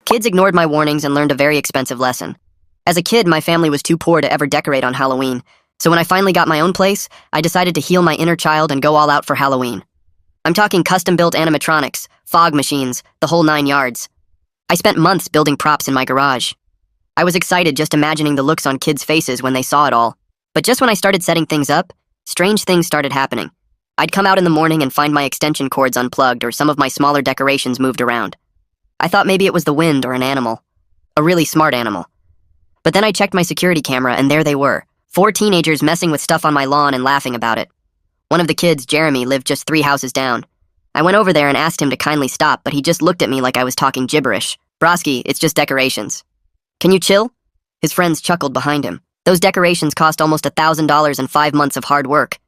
Kids ignored my warnings and learned a very expensive lesson. As a kid, my family was too poor to ever decorate on Halloween, so when I finally got my own place, I decided to heal my inner child and go all out for Halloween. I'm talking custom-built animatronics, fog machines, the whole 9 yards. I spent months building props in my garage. I was excited just imagining the looks on kids' faces when they saw it all. But just when I started setting things up, strange things started happening. I'd come out in the morning and find my extension cords unplugged or some of my smaller decorations moved around. I thought maybe it was the wind or an animal. A really smart animal. But then I checked my security camera and there they were. 4 teenagers messing with stuff on my lawn and laughing about it. One of the kids, Jeremy, lived just 3 houses down. I went over there and asked him to kindly stop, but he just looked at me like I was talking gibberish. "Broski, it's just decorations. Can you chill?" His friends chuckled behind him. "Those decorations cost almost $1,000 and 5 months of hard work."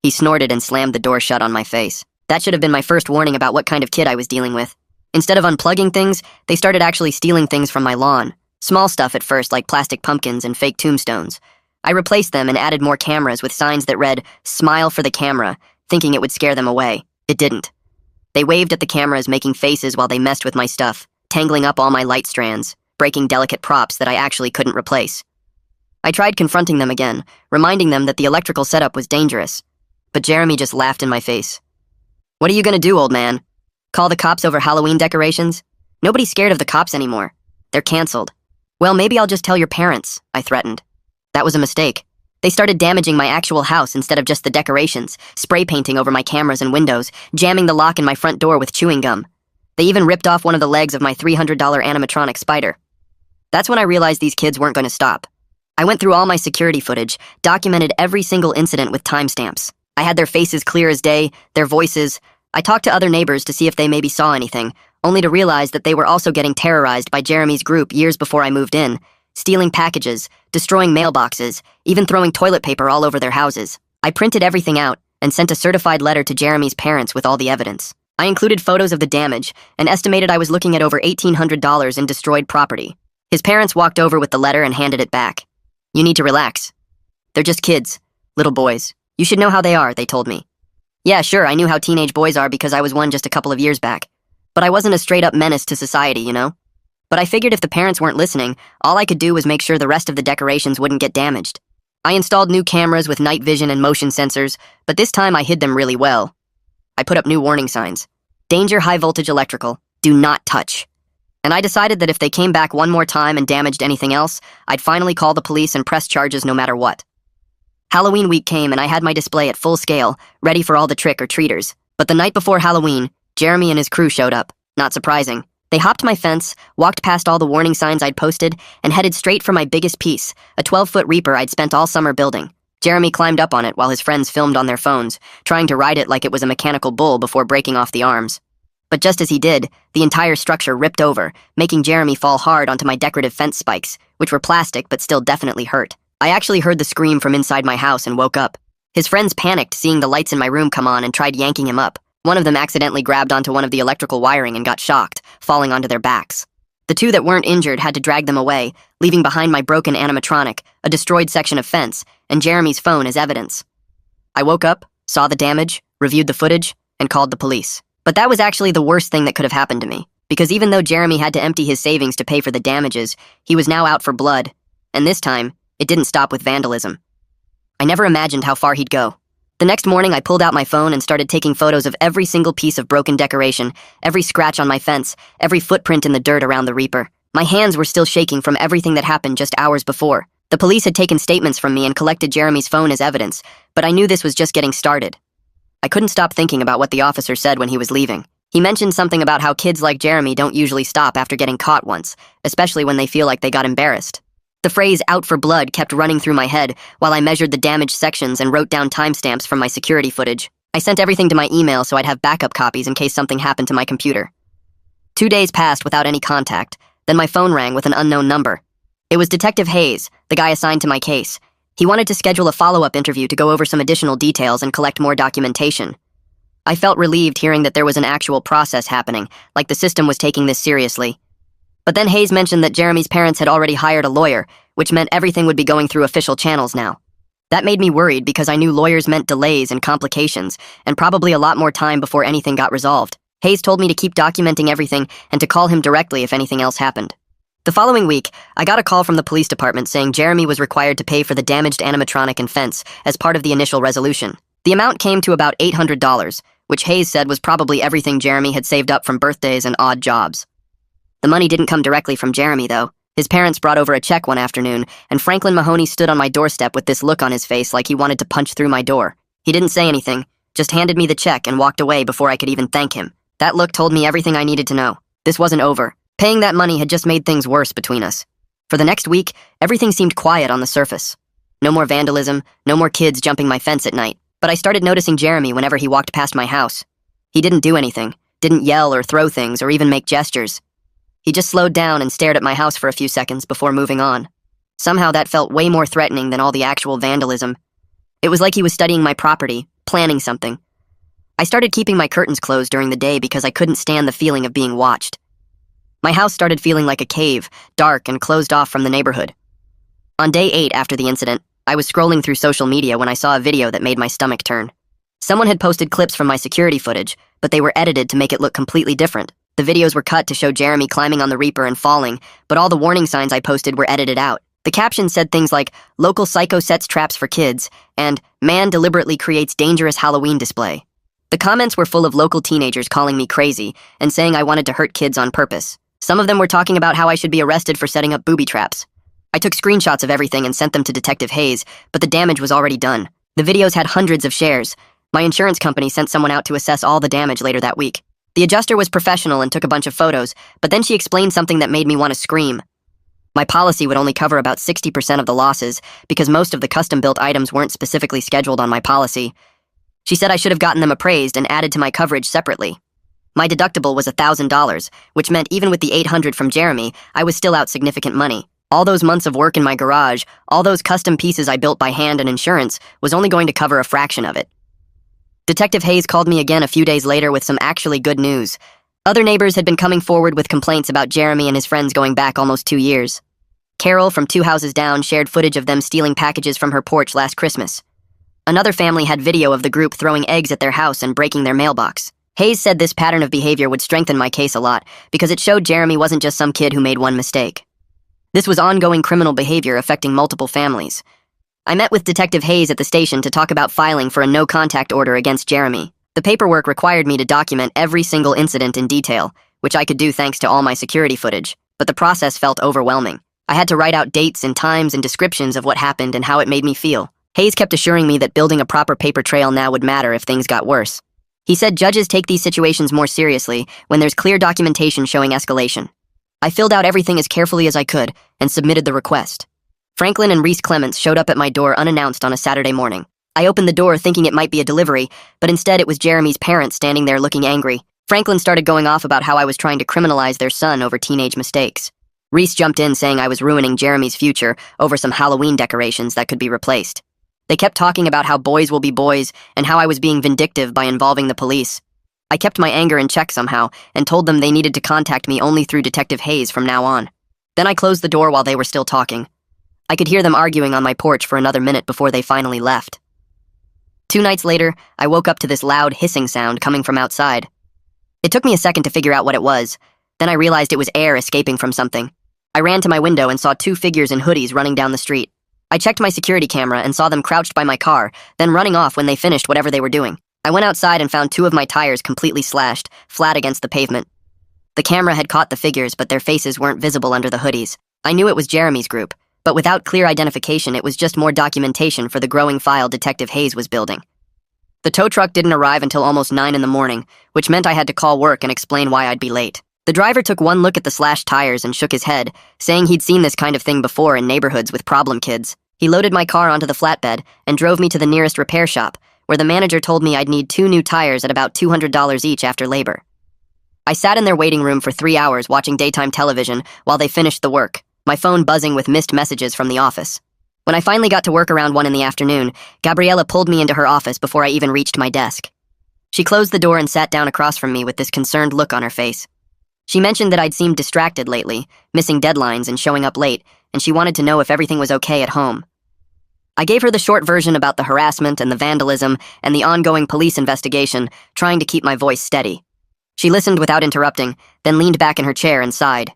He snorted and slammed the door shut on my face. That should have been my first warning about what kind of kid I was dealing with. Instead of unplugging things, they started actually stealing things from my lawn. Small stuff at first, like plastic pumpkins and fake tombstones. I replaced them and added more cameras with signs that read, "Smile for the camera," thinking it would scare them away. It didn't. They waved at the cameras, making faces while they messed with my stuff, tangling up all my light strands, breaking delicate props that I actually couldn't replace. I tried confronting them again, reminding them that the electrical setup was dangerous. But Jeremy just laughed in my face. "What are you gonna do, old man? Call the cops over Halloween decorations? Nobody's scared of the cops anymore. They're canceled." "Well, maybe I'll just tell your parents," I threatened. That was a mistake. They started damaging my actual house instead of just the decorations, spray painting over my cameras and windows, jamming the lock in my front door with chewing gum. They even ripped off one of the legs of my $300 animatronic spider. That's when I realized these kids weren't going to stop. I went through all my security footage, documented every single incident with timestamps. I had their faces clear as day, their voices. I talked to other neighbors to see if they maybe saw anything, only to realize that they were also getting terrorized by Jeremy's group years before I moved in, stealing packages, destroying mailboxes, even throwing toilet paper all over their houses. I printed everything out and sent a certified letter to Jeremy's parents with all the evidence. I included photos of the damage and estimated I was looking at over $1,800 in destroyed property. His parents walked over with the letter and handed it back. "You need to relax. They're just kids, little boys. You should know how they are," they told me. Yeah, sure, I knew how teenage boys are because I was one just a couple of years back. But I wasn't a straight-up menace to society, you know? But I figured if the parents weren't listening, all I could do was make sure the rest of the decorations wouldn't get damaged. I installed new cameras with night vision and motion sensors, but this time I hid them really well. I put up new warning signs. "Danger, high-voltage electrical. Do not touch." And I decided that if they came back one more time and damaged anything else, I'd finally call the police and press charges no matter what. Halloween week came and I had my display at full scale, ready for all the trick-or-treaters. But the night before Halloween, Jeremy and his crew showed up. Not surprising. They hopped my fence, walked past all the warning signs I'd posted, and headed straight for my biggest piece, a 12-foot Reaper I'd spent all summer building. Jeremy climbed up on it while his friends filmed on their phones, trying to ride it like it was a mechanical bull before breaking off the arms. But just as he did, the entire structure ripped over, making Jeremy fall hard onto my decorative fence spikes, which were plastic but still definitely hurt. I actually heard the scream from inside my house and woke up. His friends panicked seeing the lights in my room come on and tried yanking him up. One of them accidentally grabbed onto one of the electrical wiring and got shocked, falling onto their backs. The 2 that weren't injured had to drag them away, leaving behind my broken animatronic, a destroyed section of fence, and Jeremy's phone as evidence. I woke up, saw the damage, reviewed the footage, and called the police. But that was actually the worst thing that could have happened to me, because even though Jeremy had to empty his savings to pay for the damages, he was now out for blood, and this time, it didn't stop with vandalism. I never imagined how far he'd go. The next morning, I pulled out my phone and started taking photos of every single piece of broken decoration, every scratch on my fence, every footprint in the dirt around the Reaper. My hands were still shaking from everything that happened just hours before. The police had taken statements from me and collected Jeremy's phone as evidence, but I knew this was just getting started. I couldn't stop thinking about what the officer said when he was leaving. He mentioned something about how kids like Jeremy don't usually stop after getting caught once, especially when they feel like they got embarrassed. The phrase "out for blood" kept running through my head while I measured the damaged sections and wrote down timestamps from my security footage. I sent everything to my email so I'd have backup copies in case something happened to my computer. 2 days passed without any contact, then my phone rang with an unknown number. It was Detective Hayes, the guy assigned to my case. He wanted to schedule a follow-up interview to go over some additional details and collect more documentation. I felt relieved hearing that there was an actual process happening, like the system was taking this seriously. But then Hayes mentioned that Jeremy's parents had already hired a lawyer, which meant everything would be going through official channels now. That made me worried because I knew lawyers meant delays and complications, and probably a lot more time before anything got resolved. Hayes told me to keep documenting everything and to call him directly if anything else happened. The following week, I got a call from the police department saying Jeremy was required to pay for the damaged animatronic and fence as part of the initial resolution. The amount came to about $800, which Hayes said was probably everything Jeremy had saved up from birthdays and odd jobs. The money didn't come directly from Jeremy, though. His parents brought over a check one afternoon, and Franklin Mahoney stood on my doorstep with this look on his face like he wanted to punch through my door. He didn't say anything, just handed me the check and walked away before I could even thank him. That look told me everything I needed to know. This wasn't over. Paying that money had just made things worse between us. For the next week, everything seemed quiet on the surface. No more vandalism, no more kids jumping my fence at night. But I started noticing Jeremy whenever he walked past my house. He didn't do anything, didn't yell or throw things or even make gestures. He just slowed down and stared at my house for a few seconds before moving on. Somehow that felt way more threatening than all the actual vandalism. It was like he was studying my property, planning something. I started keeping my curtains closed during the day because I couldn't stand the feeling of being watched. My house started feeling like a cave, dark and closed off from the neighborhood. On day 8 after the incident, I was scrolling through social media when I saw a video that made my stomach turn. Someone had posted clips from my security footage, but they were edited to make it look completely different. The videos were cut to show Jeremy climbing on the Reaper and falling, but all the warning signs I posted were edited out. The caption said things like, "Local psycho sets traps for kids," and "Man deliberately creates dangerous Halloween display." The comments were full of local teenagers calling me crazy and saying I wanted to hurt kids on purpose. Some of them were talking about how I should be arrested for setting up booby traps. I took screenshots of everything and sent them to Detective Hayes, but the damage was already done. The videos had hundreds of shares. My insurance company sent someone out to assess all the damage later that week. The adjuster was professional and took a bunch of photos, but then she explained something that made me want to scream. My policy would only cover about 60% of the losses because most of the custom-built items weren't specifically scheduled on my policy. She said I should have gotten them appraised and added to my coverage separately. My deductible was $1,000, which meant even with the $800 from Jeremy, I was still out significant money. All those months of work in my garage, all those custom pieces I built by hand and insurance, was only going to cover a fraction of it. Detective Hayes called me again a few days later with some actually good news. Other neighbors had been coming forward with complaints about Jeremy and his friends going back almost 2 years. Carol, from 2 houses down, shared footage of them stealing packages from her porch last Christmas. Another family had video of the group throwing eggs at their house and breaking their mailbox. Hayes said this pattern of behavior would strengthen my case a lot because it showed Jeremy wasn't just some kid who made one mistake. This was ongoing criminal behavior affecting multiple families. I met with Detective Hayes at the station to talk about filing for a no-contact order against Jeremy. The paperwork required me to document every single incident in detail, which I could do thanks to all my security footage, but the process felt overwhelming. I had to write out dates and times and descriptions of what happened and how it made me feel. Hayes kept assuring me that building a proper paper trail now would matter if things got worse. He said judges take these situations more seriously when there's clear documentation showing escalation. I filled out everything as carefully as I could and submitted the request. Franklin and Reese Clements showed up at my door unannounced on a Saturday morning. I opened the door thinking it might be a delivery, but instead it was Jeremy's parents standing there looking angry. Franklin started going off about how I was trying to criminalize their son over teenage mistakes. Reese jumped in saying I was ruining Jeremy's future over some Halloween decorations that could be replaced. They kept talking about how boys will be boys and how I was being vindictive by involving the police. I kept my anger in check somehow and told them they needed to contact me only through Detective Hayes from now on. Then I closed the door while they were still talking. I could hear them arguing on my porch for another minute before they finally left. 2 nights later, I woke up to this loud hissing sound coming from outside. It took me a second to figure out what it was. Then I realized it was air escaping from something. I ran to my window and saw 2 figures in hoodies running down the street. I checked my security camera and saw them crouched by my car, then running off when they finished whatever they were doing. I went outside and found 2 of my tires completely slashed, flat against the pavement. The camera had caught the figures, but their faces weren't visible under the hoodies. I knew it was Jeremy's group, but without clear identification, it was just more documentation for the growing file Detective Hayes was building. The tow truck didn't arrive until almost 9 in the morning, which meant I had to call work and explain why I'd be late. The driver took one look at the slashed tires and shook his head, saying he'd seen this kind of thing before in neighborhoods with problem kids. He loaded my car onto the flatbed and drove me to the nearest repair shop, where the manager told me I'd need 2 new tires at about $200 each after labor. I sat in their waiting room for 3 hours watching daytime television while they finished the work, my phone buzzing with missed messages from the office. When I finally got to work around 1 in the afternoon, Gabriella pulled me into her office before I even reached my desk. She closed the door and sat down across from me with this concerned look on her face. She mentioned that I'd seemed distracted lately, missing deadlines and showing up late, and she wanted to know if everything was okay at home. I gave her the short version about the harassment and the vandalism and the ongoing police investigation, trying to keep my voice steady. She listened without interrupting, then leaned back in her chair and sighed.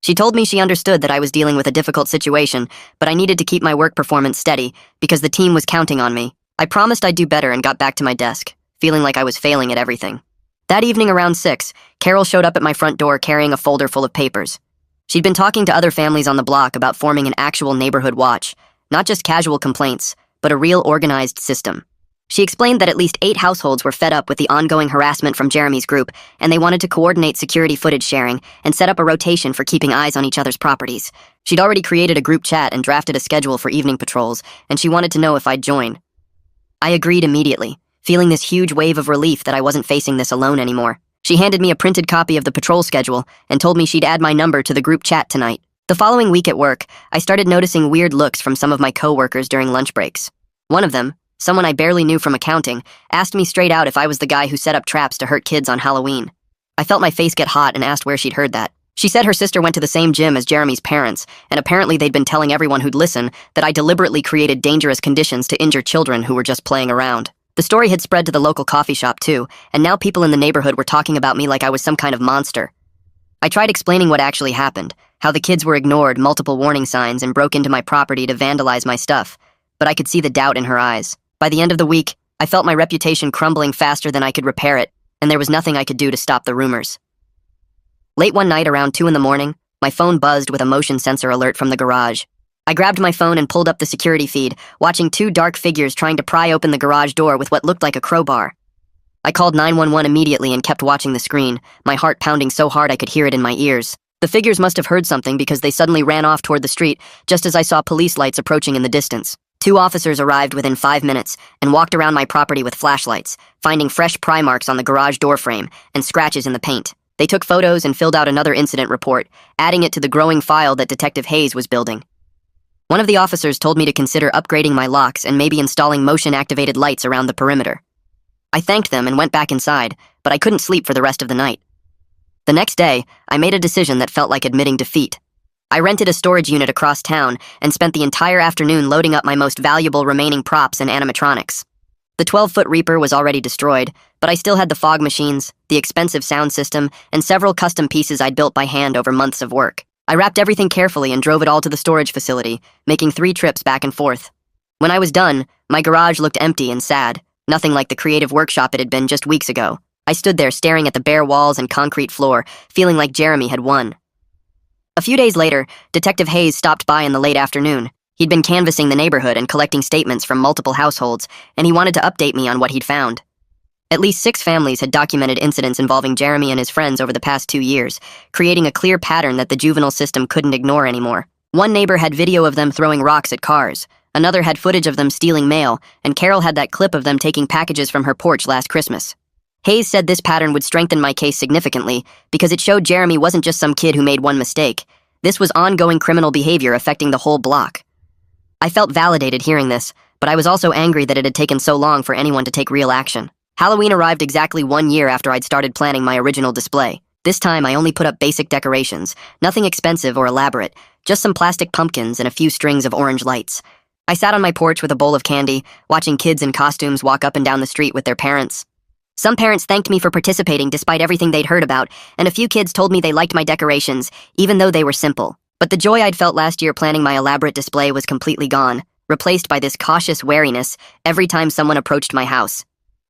She told me she understood that I was dealing with a difficult situation, but I needed to keep my work performance steady because the team was counting on me. I promised I'd do better and got back to my desk, feeling like I was failing at everything. That evening around 6, Carol showed up at my front door carrying a folder full of papers. She'd been talking to other families on the block about forming an actual neighborhood watch, not just casual complaints, but a real organized system. She explained that at least 8 households were fed up with the ongoing harassment from Jeremy's group, and they wanted to coordinate security footage sharing and set up a rotation for keeping eyes on each other's properties. She'd already created a group chat and drafted a schedule for evening patrols, and she wanted to know if I'd join. I agreed immediately, feeling this huge wave of relief that I wasn't facing this alone anymore. She handed me a printed copy of the patrol schedule and told me she'd add my number to the group chat tonight. The following week at work, I started noticing weird looks from some of my coworkers during lunch breaks. One of them, someone I barely knew from accounting, asked me straight out if I was the guy who set up traps to hurt kids on Halloween. I felt my face get hot and asked where she'd heard that. She said her sister went to the same gym as Jeremy's parents, and apparently they'd been telling everyone who'd listen that I deliberately created dangerous conditions to injure children who were just playing around. The story had spread to the local coffee shop too, and now people in the neighborhood were talking about me like I was some kind of monster. I tried explaining what actually happened, how the kids were ignored multiple warning signs and broke into my property to vandalize my stuff, but I could see the doubt in her eyes. By the end of the week, I felt my reputation crumbling faster than I could repair it, and there was nothing I could do to stop the rumors. Late one night around 2 a.m, my phone buzzed with a motion sensor alert from the garage. I grabbed my phone and pulled up the security feed, watching 2 dark figures trying to pry open the garage door with what looked like a crowbar. I called 911 immediately and kept watching the screen, my heart pounding so hard I could hear it in my ears. The figures must have heard something because they suddenly ran off toward the street just as I saw police lights approaching in the distance. 2 officers arrived within 5 minutes and walked around my property with flashlights, finding fresh pry marks on the garage door frame and scratches in the paint. They took photos and filled out another incident report, adding it to the growing file that Detective Hayes was building. One of the officers told me to consider upgrading my locks and maybe installing motion-activated lights around the perimeter. I thanked them and went back inside, but I couldn't sleep for the rest of the night. The next day, I made a decision that felt like admitting defeat. I rented a storage unit across town and spent the entire afternoon loading up my most valuable remaining props and animatronics. The 12-foot Reaper was already destroyed, but I still had the fog machines, the expensive sound system, and several custom pieces I'd built by hand over months of work. I wrapped everything carefully and drove it all to the storage facility, making 3 trips back and forth. When I was done, my garage looked empty and sad, nothing like the creative workshop it had been just weeks ago. I stood there staring at the bare walls and concrete floor, feeling like Jeremy had won. A few days later, Detective Hayes stopped by in the late afternoon. He'd been canvassing the neighborhood and collecting statements from multiple households, and he wanted to update me on what he'd found. At least 6 families had documented incidents involving Jeremy and his friends over the past 2 years, creating a clear pattern that the juvenile system couldn't ignore anymore. One neighbor had video of them throwing rocks at cars, another had footage of them stealing mail, and Carol had that clip of them taking packages from her porch last Christmas. Hayes said this pattern would strengthen my case significantly because it showed Jeremy wasn't just some kid who made one mistake. This was ongoing criminal behavior affecting the whole block. I felt validated hearing this, but I was also angry that it had taken so long for anyone to take real action. Halloween arrived exactly 1 year after I'd started planning my original display. This time, I only put up basic decorations, nothing expensive or elaborate, just some plastic pumpkins and a few strings of orange lights. I sat on my porch with a bowl of candy, watching kids in costumes walk up and down the street with their parents. Some parents thanked me for participating despite everything they'd heard about, and a few kids told me they liked my decorations, even though they were simple. But the joy I'd felt last year planning my elaborate display was completely gone, replaced by this cautious wariness every time someone approached my house.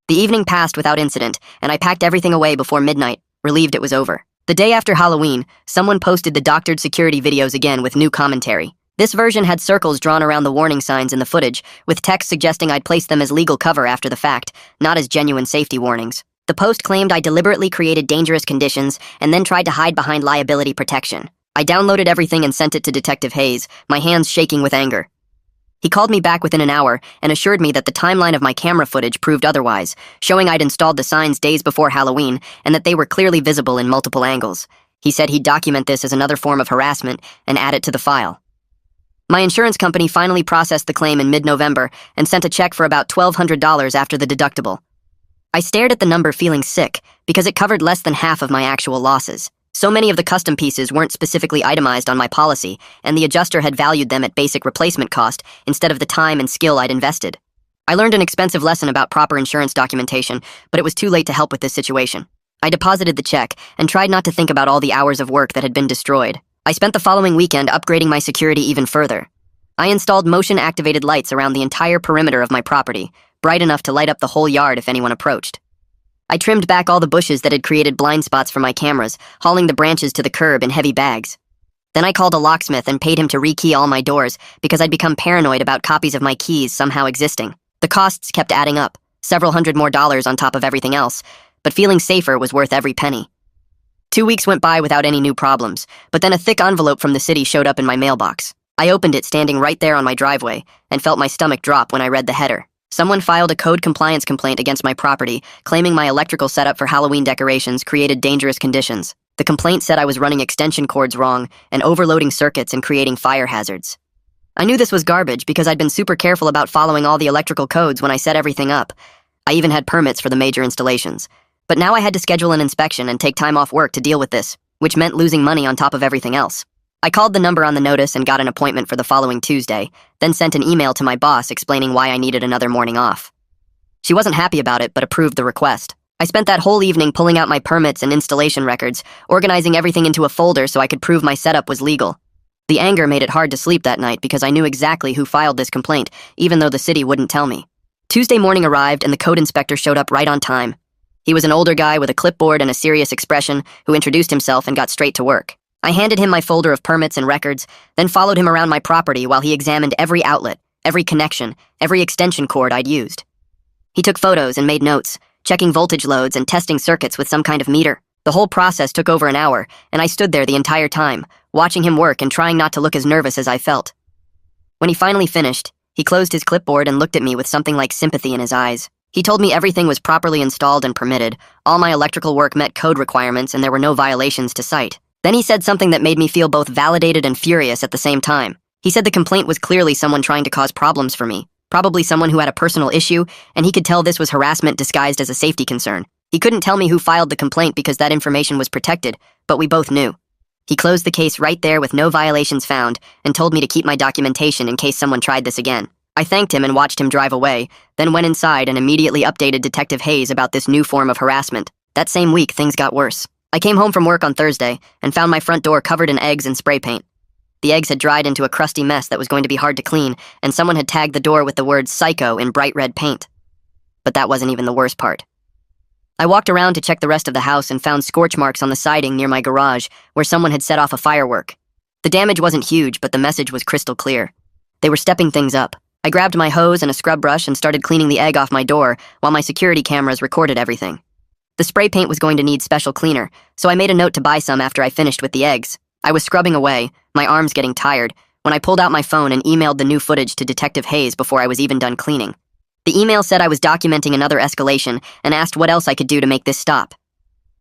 The evening passed without incident, and I packed everything away before midnight, relieved it was over. The day after Halloween, someone posted the doctored security videos again with new commentary. This version had circles drawn around the warning signs in the footage, with text suggesting I'd placed them as legal cover after the fact, not as genuine safety warnings. The post claimed I deliberately created dangerous conditions and then tried to hide behind liability protection. I downloaded everything and sent it to Detective Hayes, my hands shaking with anger. He called me back within an hour and assured me that the timeline of my camera footage proved otherwise, showing I'd installed the signs days before Halloween and that they were clearly visible in multiple angles. He said he'd document this as another form of harassment and add it to the file. My insurance company finally processed the claim in mid-November and sent a check for about $1,200 after the deductible. I stared at the number feeling sick because it covered less than half of my actual losses. So many of the custom pieces weren't specifically itemized on my policy, and the adjuster had valued them at basic replacement cost instead of the time and skill I'd invested. I learned an expensive lesson about proper insurance documentation, but it was too late to help with this situation. I deposited the check and tried not to think about all the hours of work that had been destroyed. I spent the following weekend upgrading my security even further. I installed motion-activated lights around the entire perimeter of my property, bright enough to light up the whole yard if anyone approached. I trimmed back all the bushes that had created blind spots for my cameras, hauling the branches to the curb in heavy bags. Then I called a locksmith and paid him to rekey all my doors because I'd become paranoid about copies of my keys somehow existing. The costs kept adding up, several hundred more dollars on top of everything else, but feeling safer was worth every penny. 2 weeks went by without any new problems, but then a thick envelope from the city showed up in my mailbox. I opened it standing right there on my driveway and felt my stomach drop when I read the header. Someone filed a code compliance complaint against my property, claiming my electrical setup for Halloween decorations created dangerous conditions. The complaint said I was running extension cords wrong and overloading circuits and creating fire hazards. I knew this was garbage because I'd been super careful about following all the electrical codes when I set everything up. I even had permits for the major installations. But now I had to schedule an inspection and take time off work to deal with this, which meant losing money on top of everything else. I called the number on the notice and got an appointment for the following Tuesday, then sent an email to my boss explaining why I needed another morning off. She wasn't happy about it, but approved the request. I spent that whole evening pulling out my permits and installation records, organizing everything into a folder so I could prove my setup was legal. The anger made it hard to sleep that night because I knew exactly who filed this complaint, even though the city wouldn't tell me. Tuesday morning arrived and the code inspector showed up right on time. He was an older guy with a clipboard and a serious expression who introduced himself and got straight to work. I handed him my folder of permits and records, then followed him around my property while he examined every outlet, every connection, every extension cord I'd used. He took photos and made notes, checking voltage loads and testing circuits with some kind of meter. The whole process took over an hour, and I stood there the entire time, watching him work and trying not to look as nervous as I felt. When he finally finished, he closed his clipboard and looked at me with something like sympathy in his eyes. He told me everything was properly installed and permitted, all my electrical work met code requirements, and there were no violations to cite. Then he said something that made me feel both validated and furious at the same time. He said the complaint was clearly someone trying to cause problems for me, probably someone who had a personal issue, and he could tell this was harassment disguised as a safety concern. He couldn't tell me who filed the complaint because that information was protected, but we both knew. He closed the case right there with no violations found and told me to keep my documentation in case someone tried this again. I thanked him and watched him drive away, then went inside and immediately updated Detective Hayes about this new form of harassment. That same week, things got worse. I came home from work on Thursday and found my front door covered in eggs and spray paint. The eggs had dried into a crusty mess that was going to be hard to clean, and someone had tagged the door with the word "Psycho" in bright red paint. But that wasn't even the worst part. I walked around to check the rest of the house and found scorch marks on the siding near my garage where someone had set off a firework. The damage wasn't huge, but the message was crystal clear. They were stepping things up. I grabbed my hose and a scrub brush and started cleaning the egg off my door while my security cameras recorded everything. The spray paint was going to need special cleaner, so I made a note to buy some after I finished with the eggs. I was scrubbing away, my arms getting tired, when I pulled out my phone and emailed the new footage to Detective Hayes before I was even done cleaning. The email said I was documenting another escalation and asked what else I could do to make this stop.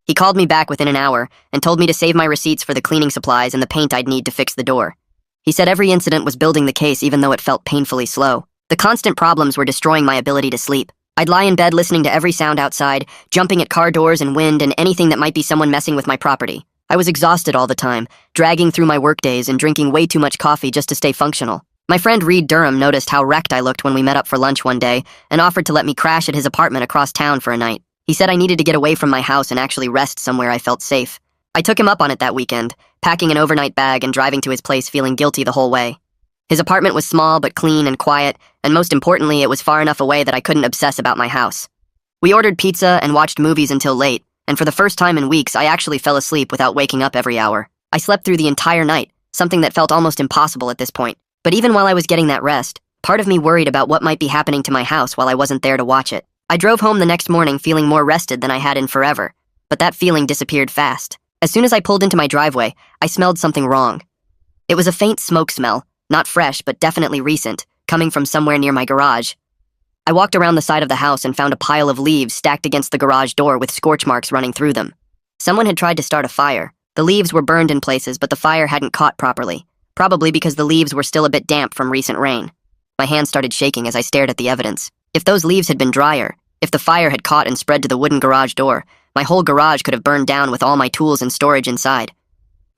He called me back within an hour and told me to save my receipts for the cleaning supplies and the paint I'd need to fix the door. He said every incident was building the case even though it felt painfully slow. The constant problems were destroying my ability to sleep. I'd lie in bed listening to every sound outside, jumping at car doors and wind and anything that might be someone messing with my property. I was exhausted all the time, dragging through my workdays and drinking way too much coffee just to stay functional. My friend Reed Durham noticed how wrecked I looked when we met up for lunch one day and offered to let me crash at his apartment across town for a night. He said I needed to get away from my house and actually rest somewhere I felt safe. I took him up on it that weekend, packing an overnight bag and driving to his place feeling guilty the whole way. His apartment was small but clean and quiet, and most importantly, it was far enough away that I couldn't obsess about my house. We ordered pizza and watched movies until late, and for the first time in weeks, I actually fell asleep without waking up every hour. I slept through the entire night, something that felt almost impossible at this point. But even while I was getting that rest, part of me worried about what might be happening to my house while I wasn't there to watch it. I drove home the next morning feeling more rested than I had in forever, but that feeling disappeared fast. As soon as I pulled into my driveway, I smelled something wrong. It was a faint smoke smell, not fresh but definitely recent, coming from somewhere near my garage. I walked around the side of the house and found a pile of leaves stacked against the garage door with scorch marks running through them. Someone had tried to start a fire. The leaves were burned in places, but the fire hadn't caught properly, probably because the leaves were still a bit damp from recent rain. My hands started shaking as I stared at the evidence. If those leaves had been drier, if the fire had caught and spread to the wooden garage door, my whole garage could have burned down with all my tools and storage inside.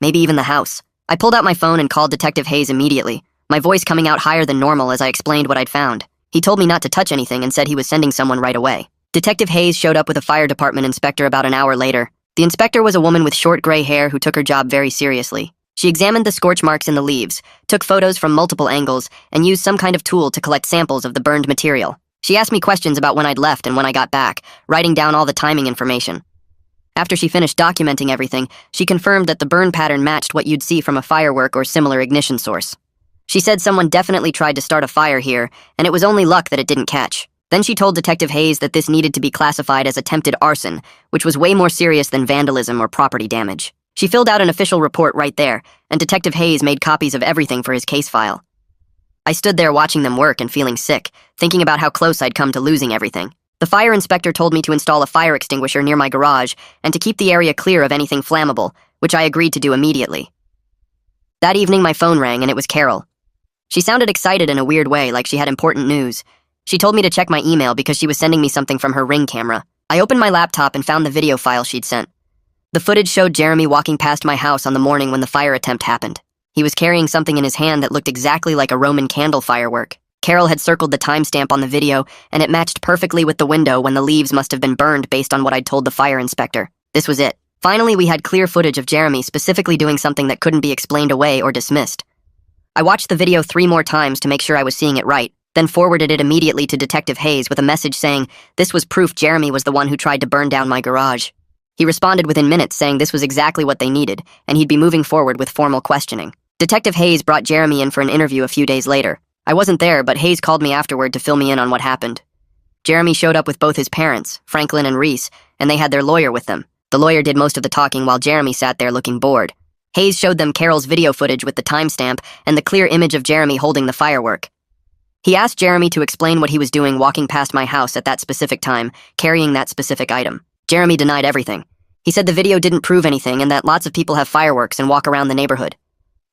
Maybe even the house. I pulled out my phone and called Detective Hayes immediately, my voice coming out higher than normal as I explained what I'd found. He told me not to touch anything and said he was sending someone right away. Detective Hayes showed up with a fire department inspector about an hour later. The inspector was a woman with short gray hair who took her job very seriously. She examined the scorch marks in the leaves, took photos from multiple angles, and used some kind of tool to collect samples of the burned material. She asked me questions about when I'd left and when I got back, writing down all the timing information. After she finished documenting everything, she confirmed that the burn pattern matched what you'd see from a firework or similar ignition source. She said someone definitely tried to start a fire here, and it was only luck that it didn't catch. Then she told Detective Hayes that this needed to be classified as attempted arson, which was way more serious than vandalism or property damage. She filled out an official report right there, and Detective Hayes made copies of everything for his case file. I stood there watching them work and feeling sick, thinking about how close I'd come to losing everything. The fire inspector told me to install a fire extinguisher near my garage and to keep the area clear of anything flammable, which I agreed to do immediately. That evening my phone rang and it was Carol. She sounded excited in a weird way, like she had important news. She told me to check my email because she was sending me something from her Ring camera. I opened my laptop and found the video file she'd sent. The footage showed Jeremy walking past my house on the morning when the fire attempt happened. He was carrying something in his hand that looked exactly like a Roman candle firework. Carol had circled the timestamp on the video, and it matched perfectly with the window when the leaves must have been burned based on what I'd told the fire inspector. This was it. Finally, we had clear footage of Jeremy specifically doing something that couldn't be explained away or dismissed. I watched the video 3 more times to make sure I was seeing it right, then forwarded it immediately to Detective Hayes with a message saying this was proof Jeremy was the one who tried to burn down my garage. He responded within minutes saying this was exactly what they needed, and he'd be moving forward with formal questioning. Detective Hayes brought Jeremy in for an interview a few days later. I wasn't there, but Hayes called me afterward to fill me in on what happened. Jeremy showed up with both his parents, Franklin and Reese, and they had their lawyer with them. The lawyer did most of the talking while Jeremy sat there looking bored. Hayes showed them Carol's video footage with the timestamp and the clear image of Jeremy holding the firework. He asked Jeremy to explain what he was doing walking past my house at that specific time, carrying that specific item. Jeremy denied everything. He said the video didn't prove anything and that lots of people have fireworks and walk around the neighborhood.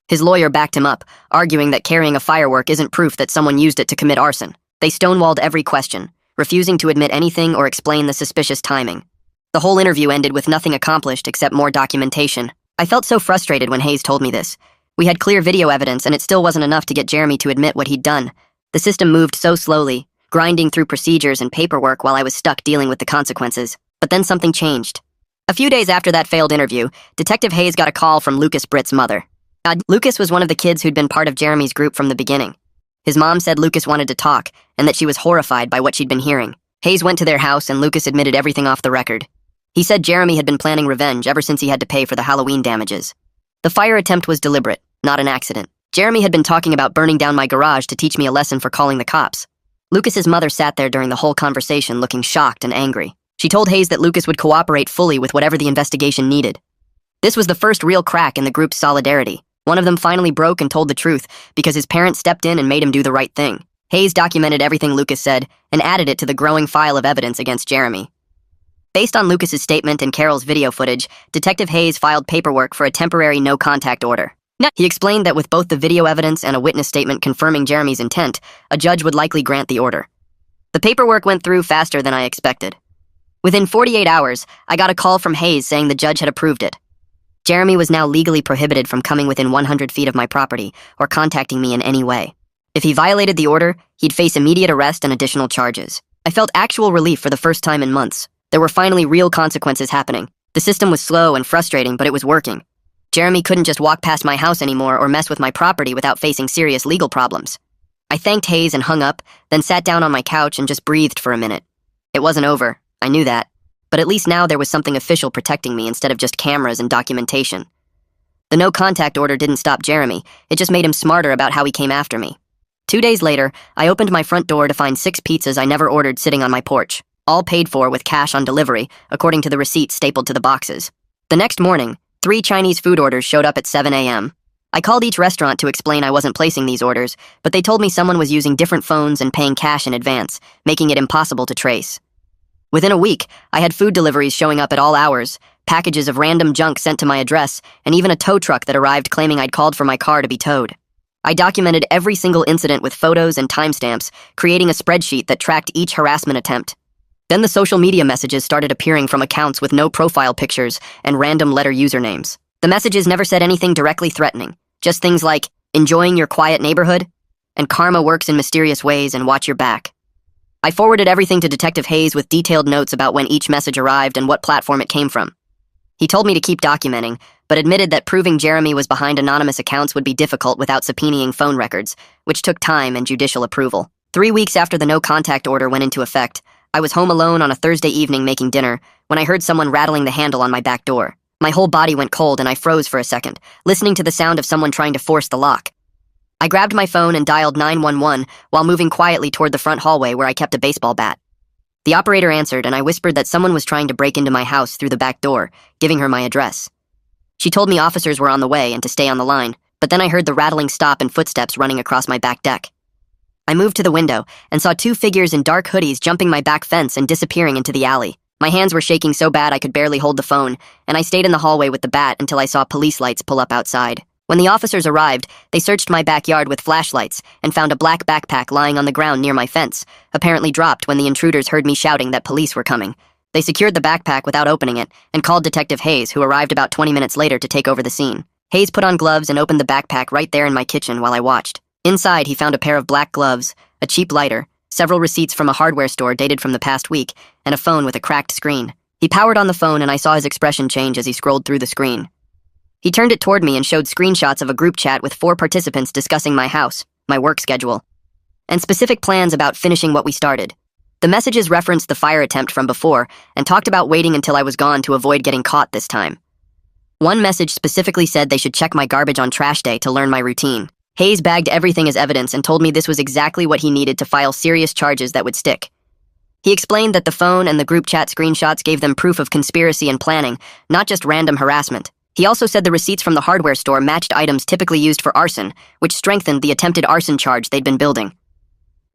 His lawyer backed him up, arguing that carrying a firework isn't proof that someone used it to commit arson. They stonewalled every question, refusing to admit anything or explain the suspicious timing. The whole interview ended with nothing accomplished except more documentation. I felt so frustrated when Hayes told me this. We had clear video evidence and it still wasn't enough to get Jeremy to admit what he'd done. The system moved so slowly, grinding through procedures and paperwork while I was stuck dealing with the consequences. But then something changed. A few days after that failed interview, Detective Hayes got a call from Lucas Britt's mother. Lucas was one of the kids who'd been part of Jeremy's group from the beginning. His mom said Lucas wanted to talk, and that she was horrified by what she'd been hearing. Hayes went to their house and Lucas admitted everything off the record. He said Jeremy had been planning revenge ever since he had to pay for the Halloween damages. The fire attempt was deliberate, not an accident. Jeremy had been talking about burning down my garage to teach me a lesson for calling the cops. Lucas's mother sat there during the whole conversation looking shocked and angry. She told Hayes that Lucas would cooperate fully with whatever the investigation needed. This was the first real crack in the group's solidarity. One of them finally broke and told the truth because his parents stepped in and made him do the right thing. Hayes documented everything Lucas said and added it to the growing file of evidence against Jeremy. Based on Lucas's statement and Carol's video footage, Detective Hayes filed paperwork for a temporary no-contact order. He explained that with both the video evidence and a witness statement confirming Jeremy's intent, a judge would likely grant the order. The paperwork went through faster than I expected. Within 48 hours, I got a call from Hayes saying the judge had approved it. Jeremy was now legally prohibited from coming within 100 feet of my property or contacting me in any way. If he violated the order, he'd face immediate arrest and additional charges. I felt actual relief for the first time in months. There were finally real consequences happening. The system was slow and frustrating, but it was working. Jeremy couldn't just walk past my house anymore or mess with my property without facing serious legal problems. I thanked Hayes and hung up, then sat down on my couch and just breathed for a minute. It wasn't over. I knew that. But at least now there was something official protecting me instead of just cameras and documentation. The no-contact order didn't stop Jeremy. It just made him smarter about how he came after me. 2 days later, I opened my front door to find 6 pizzas I never ordered sitting on my porch, all paid for with cash on delivery, according to the receipt stapled to the boxes. The next morning, 3 Chinese food orders showed up at 7 a.m. I called each restaurant to explain I wasn't placing these orders, but they told me someone was using different phones and paying cash in advance, making it impossible to trace. Within a week, I had food deliveries showing up at all hours, packages of random junk sent to my address, and even a tow truck that arrived claiming I'd called for my car to be towed. I documented every single incident with photos and timestamps, creating a spreadsheet that tracked each harassment attempt. Then the social media messages started appearing from accounts with no profile pictures and random letter usernames. The messages never said anything directly threatening, just things like, enjoying your quiet neighborhood, and karma works in mysterious ways and watch your back. I forwarded everything to Detective Hayes with detailed notes about when each message arrived and what platform it came from. He told me to keep documenting, but admitted that proving Jeremy was behind anonymous accounts would be difficult without subpoenaing phone records, which took time and judicial approval. 3 weeks after the no-contact order went into effect, I was home alone on a Thursday evening making dinner when I heard someone rattling the handle on my back door. My whole body went cold and I froze for a second, listening to the sound of someone trying to force the lock. I grabbed my phone and dialed 911 while moving quietly toward the front hallway where I kept a baseball bat. The operator answered, and I whispered that someone was trying to break into my house through the back door, giving her my address. She told me officers were on the way and to stay on the line, but then I heard the rattling stop and footsteps running across my back deck. I moved to the window and saw 2 figures in dark hoodies jumping my back fence and disappearing into the alley. My hands were shaking so bad I could barely hold the phone, and I stayed in the hallway with the bat until I saw police lights pull up outside. When the officers arrived, they searched my backyard with flashlights and found a black backpack lying on the ground near my fence, apparently dropped when the intruders heard me shouting that police were coming. They secured the backpack without opening it and called Detective Hayes, who arrived about 20 minutes later to take over the scene. Hayes put on gloves and opened the backpack right there in my kitchen while I watched. Inside, he found a pair of black gloves, a cheap lighter, several receipts from a hardware store dated from the past week, and a phone with a cracked screen. He powered on the phone and I saw his expression change as he scrolled through the screen. He turned it toward me and showed screenshots of a group chat with 4 participants discussing my house, my work schedule, and specific plans about finishing what we started. The messages referenced the fire attempt from before and talked about waiting until I was gone to avoid getting caught this time. One message specifically said they should check my garbage on trash day to learn my routine. Hayes bagged everything as evidence and told me this was exactly what he needed to file serious charges that would stick. He explained that the phone and the group chat screenshots gave them proof of conspiracy and planning, not just random harassment. He also said the receipts from the hardware store matched items typically used for arson, which strengthened the attempted arson charge they'd been building.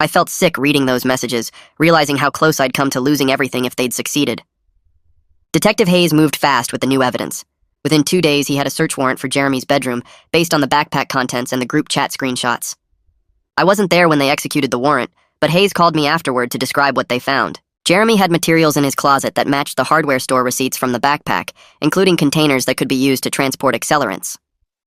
I felt sick reading those messages, realizing how close I'd come to losing everything if they'd succeeded. Detective Hayes moved fast with the new evidence. Within 2 days, he had a search warrant for Jeremy's bedroom based on the backpack contents and the group chat screenshots. I wasn't there when they executed the warrant, but Hayes called me afterward to describe what they found. Jeremy had materials in his closet that matched the hardware store receipts from the backpack, including containers that could be used to transport accelerants.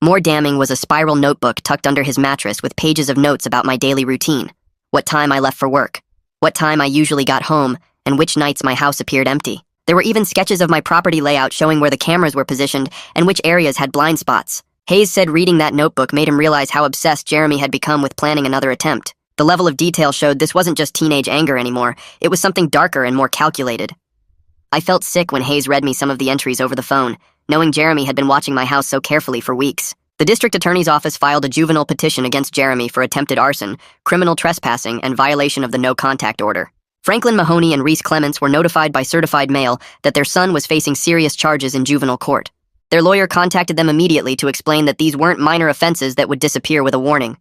More damning was a spiral notebook tucked under his mattress with pages of notes about my daily routine, what time I left for work, what time I usually got home, and which nights my house appeared empty. There were even sketches of my property layout showing where the cameras were positioned and which areas had blind spots. Hayes said reading that notebook made him realize how obsessed Jeremy had become with planning another attempt. The level of detail showed this wasn't just teenage anger anymore, it was something darker and more calculated. I felt sick when Hayes read me some of the entries over the phone, knowing Jeremy had been watching my house so carefully for weeks. The district attorney's office filed a juvenile petition against Jeremy for attempted arson, criminal trespassing, and violation of the no-contact order. Franklin Mahoney and Reese Clements were notified by certified mail that their son was facing serious charges in juvenile court. Their lawyer contacted them immediately to explain that these weren't minor offenses that would disappear with a warning.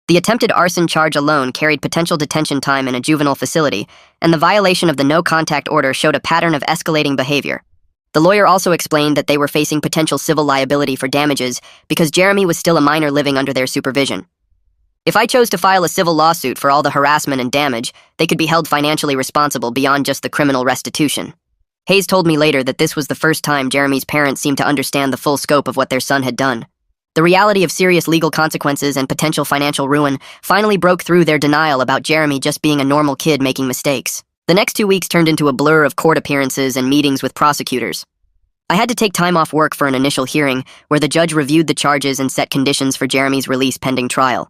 The attempted arson charge alone carried potential detention time in a juvenile facility, and the violation of the no-contact order showed a pattern of escalating behavior. The lawyer also explained that they were facing potential civil liability for damages because Jeremy was still a minor living under their supervision. If I chose to file a civil lawsuit for all the harassment and damage, they could be held financially responsible beyond just the criminal restitution. Hayes told me later that this was the first time Jeremy's parents seemed to understand the full scope of what their son had done. The reality of serious legal consequences and potential financial ruin finally broke through their denial about Jeremy just being a normal kid making mistakes. The next 2 weeks turned into a blur of court appearances and meetings with prosecutors. I had to take time off work for an initial hearing where the judge reviewed the charges and set conditions for Jeremy's release pending trial.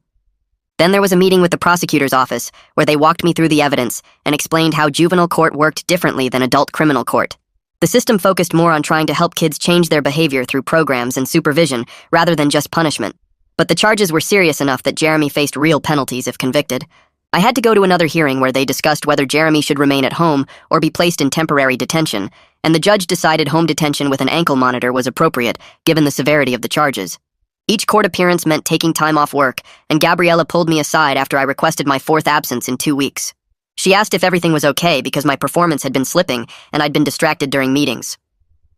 Then there was a meeting with the prosecutor's office where they walked me through the evidence and explained how juvenile court worked differently than adult criminal court. The system focused more on trying to help kids change their behavior through programs and supervision rather than just punishment. But the charges were serious enough that Jeremy faced real penalties if convicted. I had to go to another hearing where they discussed whether Jeremy should remain at home or be placed in temporary detention, and the judge decided home detention with an ankle monitor was appropriate given the severity of the charges. Each court appearance meant taking time off work, and Gabriella pulled me aside after I requested my 4th absence in 2 weeks. She asked if everything was okay because my performance had been slipping and I'd been distracted during meetings.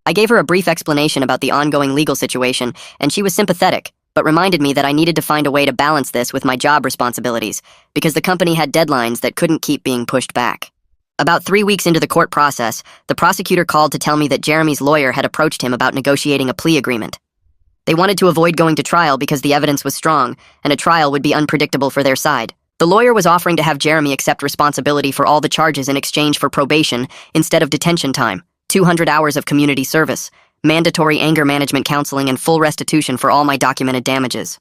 I gave her a brief explanation about the ongoing legal situation, and she was sympathetic, but reminded me that I needed to find a way to balance this with my job responsibilities because the company had deadlines that couldn't keep being pushed back. About 3 weeks into the court process, the prosecutor called to tell me that Jeremy's lawyer had approached him about negotiating a plea agreement. They wanted to avoid going to trial because the evidence was strong, and a trial would be unpredictable for their side. The lawyer was offering to have Jeremy accept responsibility for all the charges in exchange for probation instead of detention time, 200 hours of community service, mandatory anger management counseling, and full restitution for all my documented damages.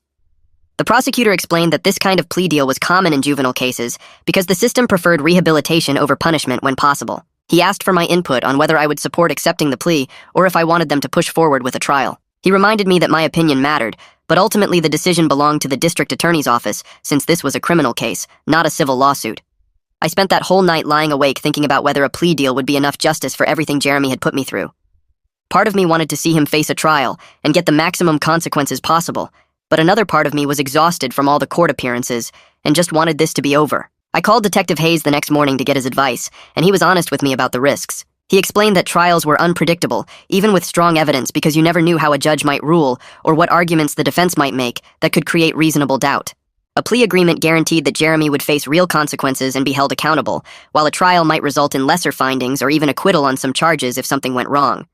The prosecutor explained that this kind of plea deal was common in juvenile cases because the system preferred rehabilitation over punishment when possible. He asked for my input on whether I would support accepting the plea or if I wanted them to push forward with a trial. He reminded me that my opinion mattered, but ultimately the decision belonged to the district attorney's office since this was a criminal case, not a civil lawsuit. I spent that whole night lying awake thinking about whether a plea deal would be enough justice for everything Jeremy had put me through. Part of me wanted to see him face a trial and get the maximum consequences possible, but another part of me was exhausted from all the court appearances and just wanted this to be over. I called Detective Hayes the next morning to get his advice, and he was honest with me about the risks. He explained that trials were unpredictable, even with strong evidence, because you never knew how a judge might rule or what arguments the defense might make that could create reasonable doubt. A plea agreement guaranteed that Jeremy would face real consequences and be held accountable, while a trial might result in lesser findings or even acquittal on some charges if something went wrong.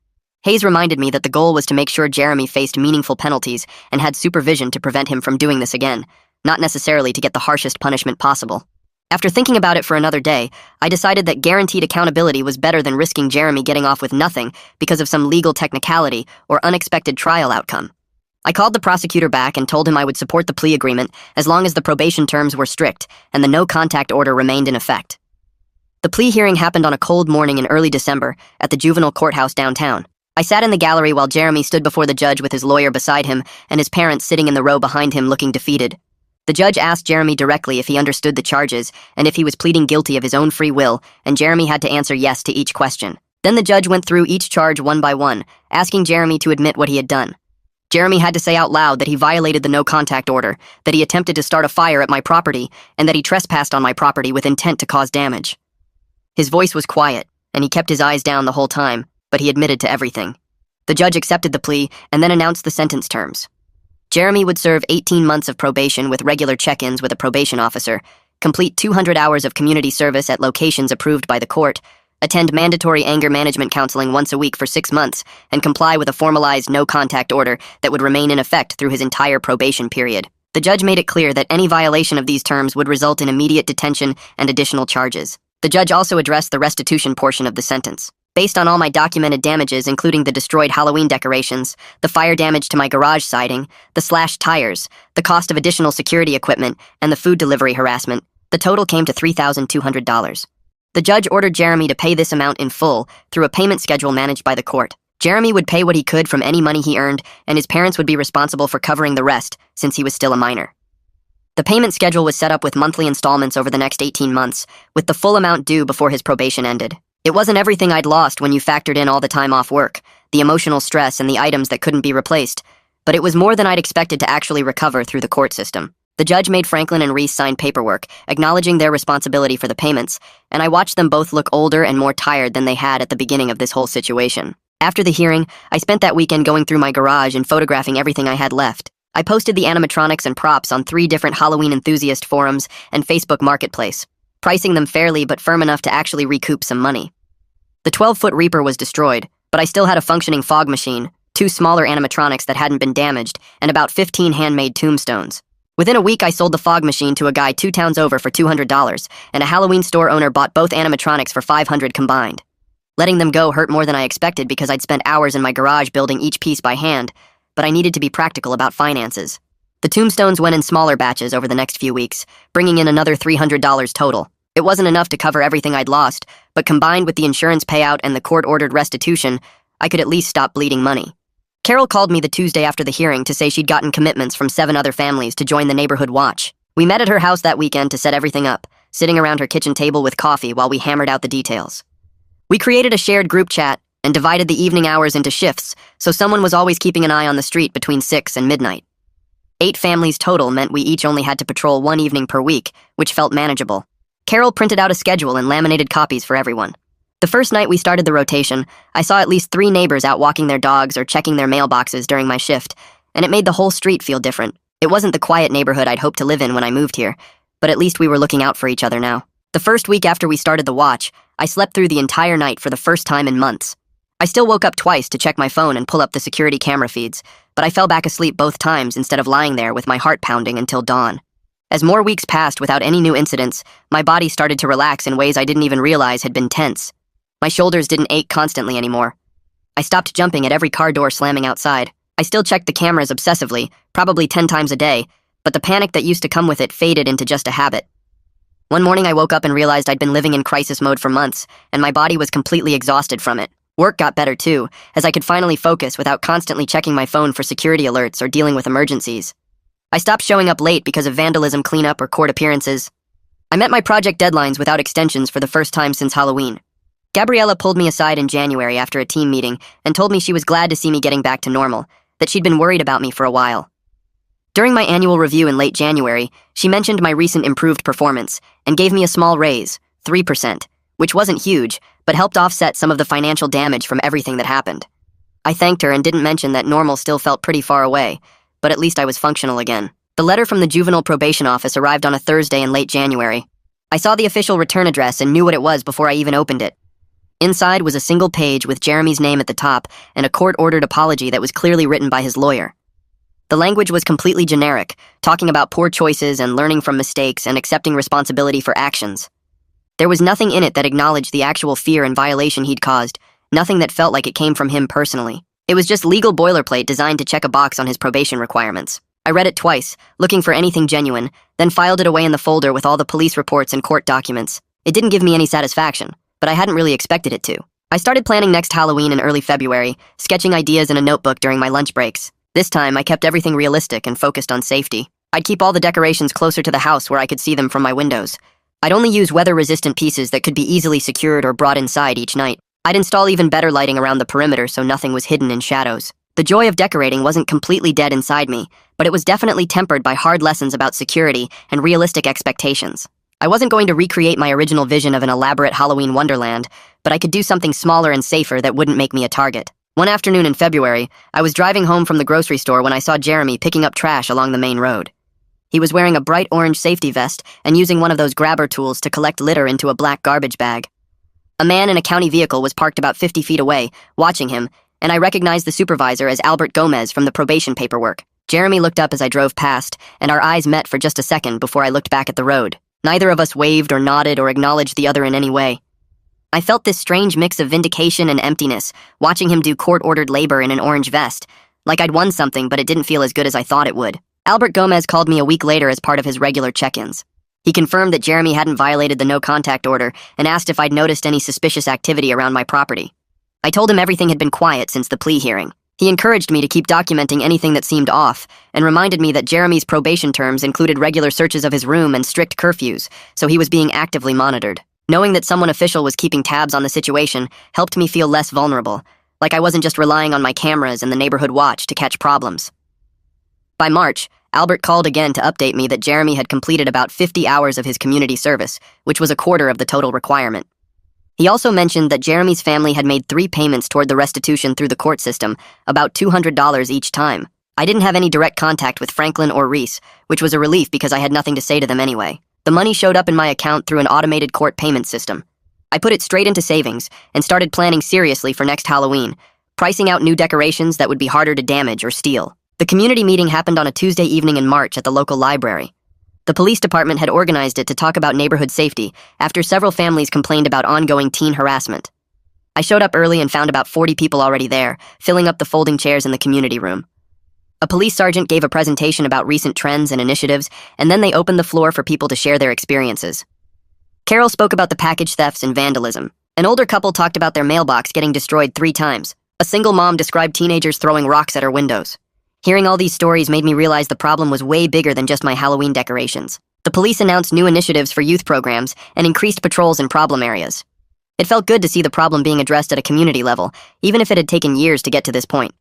Hayes reminded me that the goal was to make sure Jeremy faced meaningful penalties and had supervision to prevent him from doing this again, not necessarily to get the harshest punishment possible. After thinking about it for another day, I decided that guaranteed accountability was better than risking Jeremy getting off with nothing because of some legal technicality or unexpected trial outcome. I called the prosecutor back and told him I would support the plea agreement as long as the probation terms were strict and the no-contact order remained in effect. The plea hearing happened on a cold morning in early December at the juvenile courthouse downtown. I sat in the gallery while Jeremy stood before the judge with his lawyer beside him and his parents sitting in the row behind him looking defeated. The judge asked Jeremy directly if he understood the charges and if he was pleading guilty of his own free will, and Jeremy had to answer yes to each question. Then the judge went through each charge one by one, asking Jeremy to admit what he had done. Jeremy had to say out loud that he violated the no-contact order, that he attempted to start a fire at my property, and that he trespassed on my property with intent to cause damage. His voice was quiet, and he kept his eyes down the whole time, but he admitted to everything. The judge accepted the plea and then announced the sentence terms. Jeremy would serve 18 months of probation with regular check-ins with a probation officer, complete 200 hours of community service at locations approved by the court, attend mandatory anger management counseling once a week for 6 months, and comply with a formalized no-contact order that would remain in effect through his entire probation period. The judge made it clear that any violation of these terms would result in immediate detention and additional charges. The judge also addressed the restitution portion of the sentence. Based on all my documented damages, including the destroyed Halloween decorations, the fire damage to my garage siding, the slashed tires, the cost of additional security equipment, and the food delivery harassment, the total came to $3,200. The judge ordered Jeremy to pay this amount in full through a payment schedule managed by the court. Jeremy would pay what he could from any money he earned, and his parents would be responsible for covering the rest since he was still a minor. The payment schedule was set up with monthly installments over the next 18 months, with the full amount due before his probation ended. It wasn't everything I'd lost when you factored in all the time off work, the emotional stress, and the items that couldn't be replaced, but it was more than I'd expected to actually recover through the court system. The judge made Franklin and Reese sign paperwork, acknowledging their responsibility for the payments, and I watched them both look older and more tired than they had at the beginning of this whole situation. After the hearing, I spent that weekend going through my garage and photographing everything I had left. I posted the animatronics and props on 3 different Halloween enthusiast forums and Facebook Marketplace, pricing them fairly but firm enough to actually recoup some money. The 12-foot Reaper was destroyed, but I still had a functioning fog machine, 2 smaller animatronics that hadn't been damaged, and about 15 handmade tombstones. Within a week, I sold the fog machine to a guy 2 towns over for $200, and a Halloween store owner bought both animatronics for $500 combined. Letting them go hurt more than I expected because I'd spent hours in my garage building each piece by hand, but I needed to be practical about finances. The tombstones went in smaller batches over the next few weeks, bringing in another $300 total. It wasn't enough to cover everything I'd lost, but combined with the insurance payout and the court-ordered restitution, I could at least stop bleeding money. Carol called me the Tuesday after the hearing to say she'd gotten commitments from 7 other families to join the neighborhood watch. We met at her house that weekend to set everything up, sitting around her kitchen table with coffee while we hammered out the details. We created a shared group chat and divided the evening hours into shifts, so someone was always keeping an eye on the street between 6 and midnight. 8 families total meant we each only had to patrol 1 evening per week, which felt manageable. Carol printed out a schedule and laminated copies for everyone. The first night we started the rotation, I saw at least 3 neighbors out walking their dogs or checking their mailboxes during my shift, and it made the whole street feel different. It wasn't the quiet neighborhood I'd hoped to live in when I moved here, but at least we were looking out for each other now. The first week after we started the watch, I slept through the entire night for the first time in months. I still woke up twice to check my phone and pull up the security camera feeds, but I fell back asleep both times instead of lying there with my heart pounding until dawn. As more weeks passed without any new incidents, my body started to relax in ways I didn't even realize had been tense. My shoulders didn't ache constantly anymore. I stopped jumping at every car door slamming outside. I still checked the cameras obsessively, probably 10 times a day, but the panic that used to come with it faded into just a habit. One morning I woke up and realized I'd been living in crisis mode for months, and my body was completely exhausted from it. Work got better too, as I could finally focus without constantly checking my phone for security alerts or dealing with emergencies. I stopped showing up late because of vandalism cleanup or court appearances. I met my project deadlines without extensions for the first time since Halloween. Gabriella pulled me aside in January after a team meeting and told me she was glad to see me getting back to normal, that she'd been worried about me for a while. During my annual review in late January, she mentioned my recent improved performance and gave me a small raise, 3%, which wasn't huge, but helped offset some of the financial damage from everything that happened. I thanked her and didn't mention that normal still felt pretty far away, but at least I was functional again. The letter from the juvenile probation office arrived on a Thursday in late January. I saw the official return address and knew what it was before I even opened it. Inside was a single page with Jeremy's name at the top and a court-ordered apology that was clearly written by his lawyer. The language was completely generic, talking about poor choices and learning from mistakes and accepting responsibility for actions. There was nothing in it that acknowledged the actual fear and violation he'd caused, nothing that felt like it came from him personally. It was just legal boilerplate designed to check a box on his probation requirements. I read it twice, looking for anything genuine, then filed it away in the folder with all the police reports and court documents. It didn't give me any satisfaction, but I hadn't really expected it to. I started planning next Halloween in early February, sketching ideas in a notebook during my lunch breaks. This time, I kept everything realistic and focused on safety. I'd keep all the decorations closer to the house where I could see them from my windows. I'd only use weather-resistant pieces that could be easily secured or brought inside each night. I'd install even better lighting around the perimeter so nothing was hidden in shadows. The joy of decorating wasn't completely dead inside me, but it was definitely tempered by hard lessons about security and realistic expectations. I wasn't going to recreate my original vision of an elaborate Halloween wonderland, but I could do something smaller and safer that wouldn't make me a target. One afternoon in February, I was driving home from the grocery store when I saw Jeremy picking up trash along the main road. He was wearing a bright orange safety vest and using one of those grabber tools to collect litter into a black garbage bag. A man in a county vehicle was parked about 50 feet away, watching him, and I recognized the supervisor as Albert Gomez from the probation paperwork. Jeremy looked up as I drove past, and our eyes met for just a second before I looked back at the road. Neither of us waved or nodded or acknowledged the other in any way. I felt this strange mix of vindication and emptiness, watching him do court-ordered labor in an orange vest, like I'd won something but it didn't feel as good as I thought it would. Albert Gomez called me a week later as part of his regular check-ins. He confirmed that Jeremy hadn't violated the no-contact order and asked if I'd noticed any suspicious activity around my property. I told him everything had been quiet since the plea hearing. He encouraged me to keep documenting anything that seemed off, and reminded me that Jeremy's probation terms included regular searches of his room and strict curfews, so he was being actively monitored. Knowing that someone official was keeping tabs on the situation helped me feel less vulnerable, like I wasn't just relying on my cameras and the neighborhood watch to catch problems. By March, Albert called again to update me that Jeremy had completed about 50 hours of his community service, which was a quarter of the total requirement. He also mentioned that Jeremy's family had made 3 payments toward the restitution through the court system, about $200 each time. I didn't have any direct contact with Franklin or Reese, which was a relief because I had nothing to say to them anyway. The money showed up in my account through an automated court payment system. I put it straight into savings and started planning seriously for next Halloween, pricing out new decorations that would be harder to damage or steal. The community meeting happened on a Tuesday evening in March at the local library. The police department had organized it to talk about neighborhood safety after several families complained about ongoing teen harassment. I showed up early and found about 40 people already there, filling up the folding chairs in the community room. A police sergeant gave a presentation about recent trends and initiatives, and then they opened the floor for people to share their experiences. Carol spoke about the package thefts and vandalism. An older couple talked about their mailbox getting destroyed 3 times. A single mom described teenagers throwing rocks at her windows. Hearing all these stories made me realize the problem was way bigger than just my Halloween decorations. The police announced new initiatives for youth programs and increased patrols in problem areas. It felt good to see the problem being addressed at a community level, even if it had taken years to get to this point.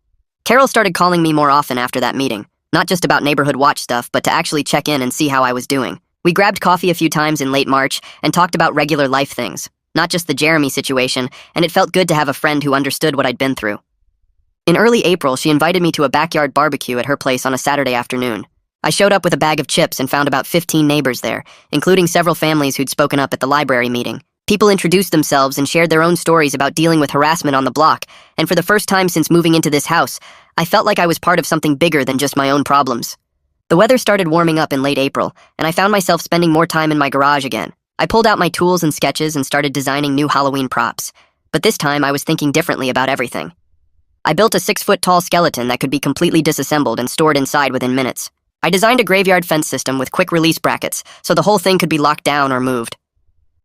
Carol started calling me more often after that meeting, not just about neighborhood watch stuff, but to actually check in and see how I was doing. We grabbed coffee a few times in late March and talked about regular life things, not just the Jeremy situation, and it felt good to have a friend who understood what I'd been through. In early April, she invited me to a backyard barbecue at her place on a Saturday afternoon. I showed up with a bag of chips and found about 15 neighbors there, including several families who'd spoken up at the library meeting. People introduced themselves and shared their own stories about dealing with harassment on the block, and for the first time since moving into this house, I felt like I was part of something bigger than just my own problems. The weather started warming up in late April, and I found myself spending more time in my garage again. I pulled out my tools and sketches and started designing new Halloween props. But this time, I was thinking differently about everything. I built a 6-foot-tall skeleton that could be completely disassembled and stored inside within minutes. I designed a graveyard fence system with quick-release brackets, so the whole thing could be locked down or moved.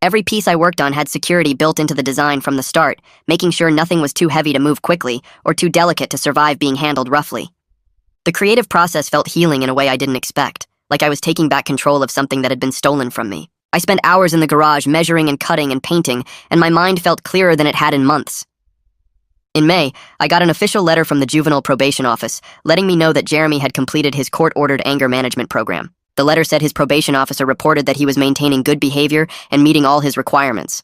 Every piece I worked on had security built into the design from the start, making sure nothing was too heavy to move quickly or too delicate to survive being handled roughly. The creative process felt healing in a way I didn't expect, like I was taking back control of something that had been stolen from me. I spent hours in the garage measuring and cutting and painting, and my mind felt clearer than it had in months. In May, I got an official letter from the juvenile probation office, letting me know that Jeremy had completed his court-ordered anger management program. The letter said his probation officer reported that he was maintaining good behavior and meeting all his requirements.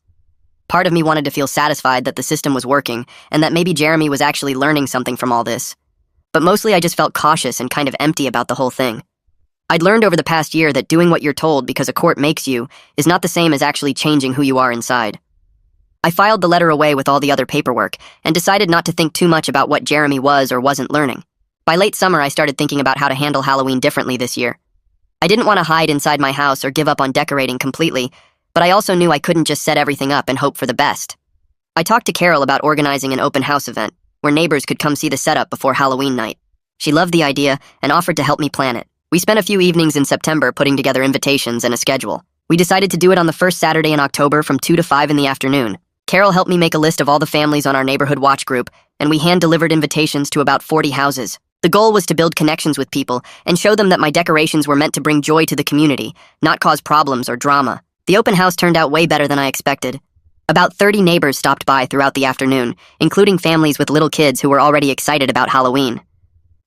Part of me wanted to feel satisfied that the system was working, and that maybe Jeremy was actually learning something from all this. But mostly I just felt cautious and kind of empty about the whole thing. I'd learned over the past year that doing what you're told because a court makes you is not the same as actually changing who you are inside. I filed the letter away with all the other paperwork and decided not to think too much about what Jeremy was or wasn't learning. By late summer, I started thinking about how to handle Halloween differently this year. I didn't want to hide inside my house or give up on decorating completely, but I also knew I couldn't just set everything up and hope for the best. I talked to Carol about organizing an open house event where neighbors could come see the setup before Halloween night. She loved the idea and offered to help me plan it. We spent a few evenings in September putting together invitations and a schedule. We decided to do it on the first Saturday in October from 2 to 5 in the afternoon. Carol helped me make a list of all the families on our neighborhood watch group, and we hand-delivered invitations to about 40 houses. The goal was to build connections with people and show them that my decorations were meant to bring joy to the community, not cause problems or drama. The open house turned out way better than I expected. About 30 neighbors stopped by throughout the afternoon, including families with little kids who were already excited about Halloween.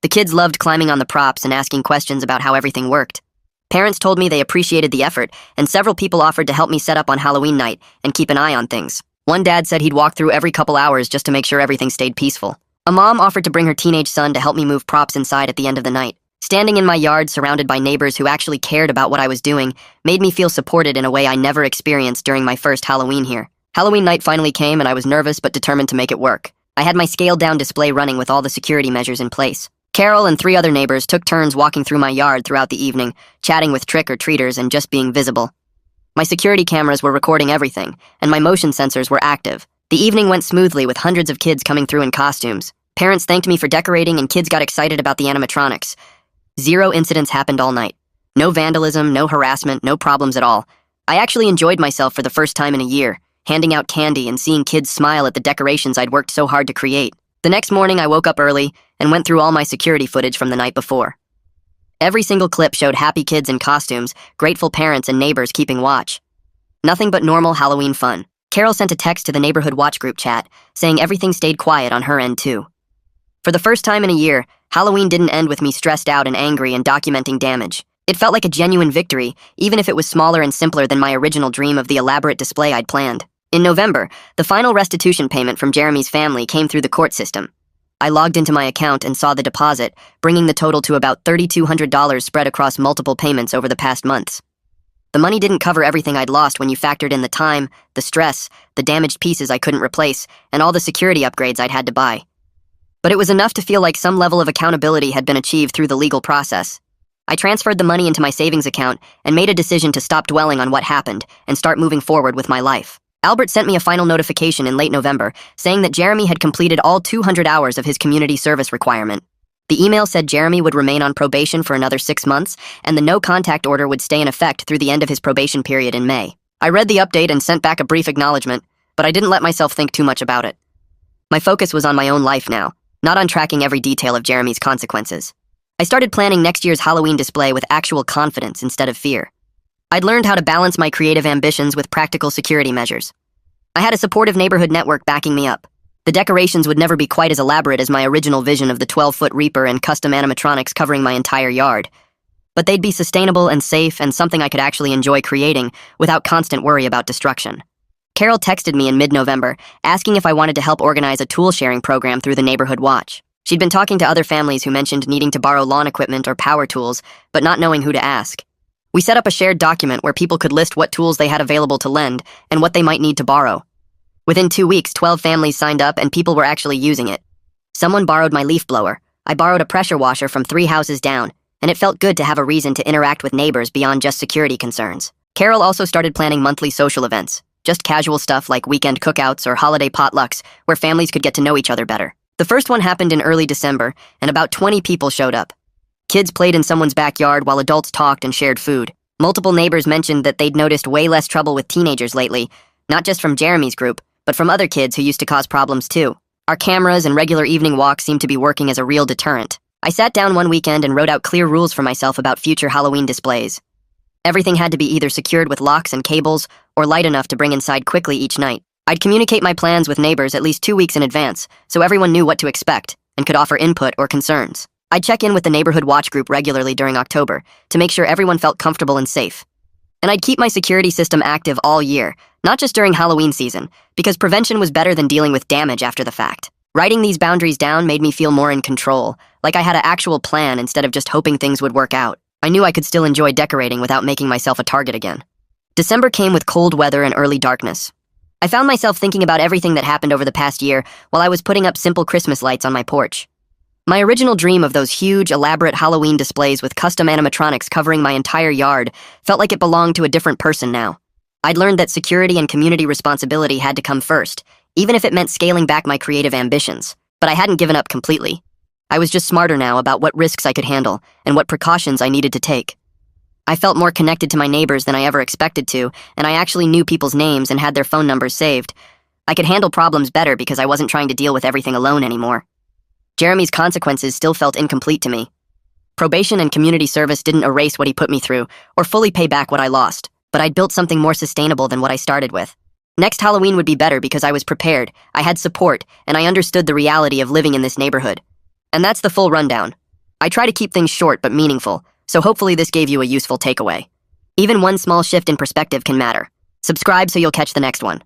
The kids loved climbing on the props and asking questions about how everything worked. Parents told me they appreciated the effort, and several people offered to help me set up on Halloween night and keep an eye on things. One dad said he'd walk through every couple hours just to make sure everything stayed peaceful. A mom offered to bring her teenage son to help me move props inside at the end of the night. Standing in my yard surrounded by neighbors who actually cared about what I was doing made me feel supported in a way I never experienced during my first Halloween here. Halloween night finally came and I was nervous but determined to make it work. I had my scaled-down display running with all the security measures in place. Carol and 3 other neighbors took turns walking through my yard throughout the evening, chatting with trick-or-treaters and just being visible. My security cameras were recording everything, and my motion sensors were active. The evening went smoothly with hundreds of kids coming through in costumes. Parents thanked me for decorating and kids got excited about the animatronics. 0 incidents happened all night. No vandalism, no harassment, no problems at all. I actually enjoyed myself for the first time in a year, handing out candy and seeing kids smile at the decorations I'd worked so hard to create. The next morning I woke up early and went through all my security footage from the night before. Every single clip showed happy kids in costumes, grateful parents and neighbors keeping watch. Nothing but normal Halloween fun. Carol sent a text to the neighborhood watch group chat, saying everything stayed quiet on her end too. For the first time in a year, Halloween didn't end with me stressed out and angry and documenting damage. It felt like a genuine victory, even if it was smaller and simpler than my original dream of the elaborate display I'd planned. In November, the final restitution payment from Jeremy's family came through the court system. I logged into my account and saw the deposit, bringing the total to about $3,200 spread across multiple payments over the past months. The money didn't cover everything I'd lost when you factored in the time, the stress, the damaged pieces I couldn't replace, and all the security upgrades I'd had to buy. But it was enough to feel like some level of accountability had been achieved through the legal process. I transferred the money into my savings account and made a decision to stop dwelling on what happened and start moving forward with my life. Albert sent me a final notification in late November saying that Jeremy had completed all 200 hours of his community service requirement. The email said Jeremy would remain on probation for another 6 months, and the no-contact order would stay in effect through the end of his probation period in May. I read the update and sent back a brief acknowledgement, but I didn't let myself think too much about it. My focus was on my own life now, not on tracking every detail of Jeremy's consequences. I started planning next year's Halloween display with actual confidence instead of fear. I'd learned how to balance my creative ambitions with practical security measures. I had a supportive neighborhood network backing me up. The decorations would never be quite as elaborate as my original vision of the 12-foot Reaper and custom animatronics covering my entire yard. But they'd be sustainable and safe and something I could actually enjoy creating without constant worry about destruction. Carol texted me in mid-November, asking if I wanted to help organize a tool-sharing program through the Neighborhood Watch. She'd been talking to other families who mentioned needing to borrow lawn equipment or power tools, but not knowing who to ask. We set up a shared document where people could list what tools they had available to lend and what they might need to borrow. Within 2 weeks, 12 families signed up and people were actually using it. Someone borrowed my leaf blower. I borrowed a pressure washer from 3 houses down, and it felt good to have a reason to interact with neighbors beyond just security concerns. Carol also started planning monthly social events, just casual stuff like weekend cookouts or holiday potlucks where families could get to know each other better. The first one happened in early December, and about 20 people showed up. Kids played in someone's backyard while adults talked and shared food. Multiple neighbors mentioned that they'd noticed way less trouble with teenagers lately, not just from Jeremy's group, but from other kids who used to cause problems too. Our cameras and regular evening walks seemed to be working as a real deterrent. I sat down one weekend and wrote out clear rules for myself about future Halloween displays. Everything had to be either secured with locks and cables or light enough to bring inside quickly each night. I'd communicate my plans with neighbors at least 2 weeks in advance, so everyone knew what to expect and could offer input or concerns. I'd check in with the neighborhood watch group regularly during October to make sure everyone felt comfortable and safe. And I'd keep my security system active all year, not just during Halloween season, because prevention was better than dealing with damage after the fact. Writing these boundaries down made me feel more in control, like I had an actual plan instead of just hoping things would work out. I knew I could still enjoy decorating without making myself a target again. December came with cold weather and early darkness. I found myself thinking about everything that happened over the past year while I was putting up simple Christmas lights on my porch. My original dream of those huge, elaborate Halloween displays with custom animatronics covering my entire yard felt like it belonged to a different person now. I'd learned that security and community responsibility had to come first, even if it meant scaling back my creative ambitions. But I hadn't given up completely. I was just smarter now about what risks I could handle and what precautions I needed to take. I felt more connected to my neighbors than I ever expected to, and I actually knew people's names and had their phone numbers saved. I could handle problems better because I wasn't trying to deal with everything alone anymore. Jeremy's consequences still felt incomplete to me. Probation and community service didn't erase what he put me through or fully pay back what I lost, but I'd built something more sustainable than what I started with. Next Halloween would be better because I was prepared, I had support, and I understood the reality of living in this neighborhood. And that's the full rundown. I try to keep things short but meaningful, so hopefully this gave you a useful takeaway. Even one small shift in perspective can matter. Subscribe so you'll catch the next one.